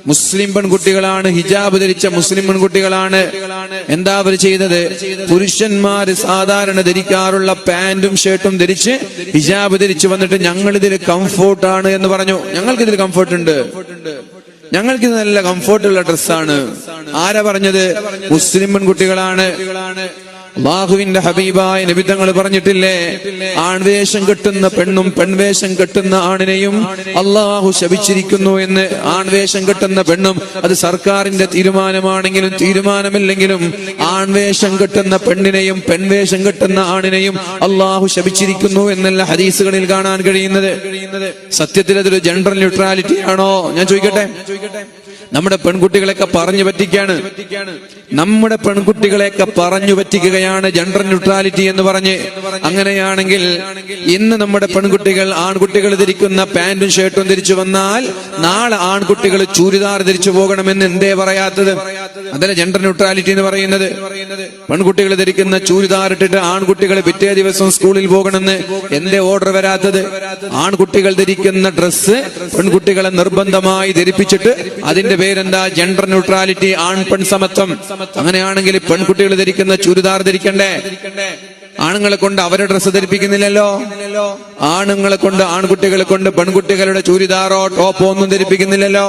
മുസ്ലിം പെൺകുട്ടികളാണ്, ഹിജാബ് ധരിച്ച മുസ്ലിം പെൺകുട്ടികളാണ്. എന്താ അവർ ചെയ്തത്? പുരുഷന്മാര് സാധാരണ ധരിക്കാറുള്ള പാന്റും ഷർട്ടും ധരിച്ച് ഹിജാബ് ധരിച്ചു വന്നിട്ട് ഞങ്ങൾ ഇതിൽ കംഫോർട്ടാണ് എന്ന് പറഞ്ഞു. ഞങ്ങൾക്ക് ഇതിൽ കംഫോർട്ട് ഉണ്ട്, ഞങ്ങൾക്കിത് നല്ല കംഫോർട്ടുള്ള ഡ്രസ്സാണ്. ആരാ പറഞ്ഞത്? മുസ്ലിം പെൺകുട്ടികളാണ്. അല്ലാഹുവിന്റെ ഹബീബായ നബി തങ്ങൾ പറഞ്ഞിട്ടില്ലേ, ആൺവേഷം കെട്ടുന്ന പെണ്ണും പെൺവേഷം കെട്ടുന്ന ആണിനെയും അല്ലാഹു ശപിച്ചിരിക്കുന്നു എന്ന്. ആൺവേഷം കെട്ടുന്ന പെണ്ണും, അത് സർക്കാരിന്റെ തീരുമാനമാണെങ്കിലും തീരുമാനമില്ലെങ്കിലും, ആൺവേഷം കെട്ടുന്ന പെണ്ണിനെയും പെൺവേഷം കെട്ടുന്ന ആണിനെയും അല്ലാഹു ശപിച്ചിരിക്കുന്നു എന്നല്ല ഹദീസുകളിൽ കാണാൻ കഴിയുന്നത്. സത്യത്തിൽ അതൊരു ജെൻഡർ ന്യൂട്രാലിറ്റി ആണോ? ഞാൻ ചോദിക്കട്ടെ. നമ്മുടെ പെൺകുട്ടികളെയൊക്കെ പറഞ്ഞു പറ്റിക്കാണ്, നമ്മുടെ പെൺകുട്ടികളെയൊക്കെ പറഞ്ഞു പറ്റിക്കുകയാണ് ജെൻഡർ ന്യൂട്രാലിറ്റി എന്ന് പറഞ്ഞ്. അങ്ങനെയാണെങ്കിൽ ഇന്ന് നമ്മുടെ പെൺകുട്ടികൾ ആൺകുട്ടികൾ ധരിക്കുന്ന പാന്റും ഷർട്ടും ധരിച്ചു വന്നാൽ നാളെ ആൺകുട്ടികൾ ചൂരിദാർ ധരിച്ചു പോകണമെന്ന് എന്തേ പറയാത്തത്? അതല്ല ജെൻഡർ ന്യൂട്രാലിറ്റി എന്ന് പറയുന്നത്. പെൺകുട്ടികൾ ധരിക്കുന്ന ചൂരിദാർ ഇട്ടിട്ട് ആൺകുട്ടികൾ പിറ്റേ ദിവസം സ്കൂളിൽ പോകണമെന്ന് എന്തേ ഓർഡർ വരാത്തത്? ആൺകുട്ടികൾ ധരിക്കുന്ന ഡ്രസ്സ് പെൺകുട്ടികളെ നിർബന്ധമായി ധരിപ്പിച്ചിട്ട് അതിന്റെ പേരെന്താ? ജെൻഡർ ന്യൂട്രാലിറ്റി, ആൺ പെൺ സമത്വം. അങ്ങനെയാണെങ്കിൽ പെൺകുട്ടികൾ ധരിക്കുന്ന ചുരിദാർ ധരിക്കണ്ടേ? ആണുങ്ങളെ കൊണ്ട് അവരുടെ ഡ്രസ്സ് ധരിപ്പിക്കുന്നില്ലല്ലോ. ആണുങ്ങളെ കൊണ്ട്, ആൺകുട്ടികളെ കൊണ്ട് പെൺകുട്ടികളുടെ ചുരിദാറോ ടോപ്പോ ഒന്നും ധരിപ്പിക്കുന്നില്ലല്ലോ.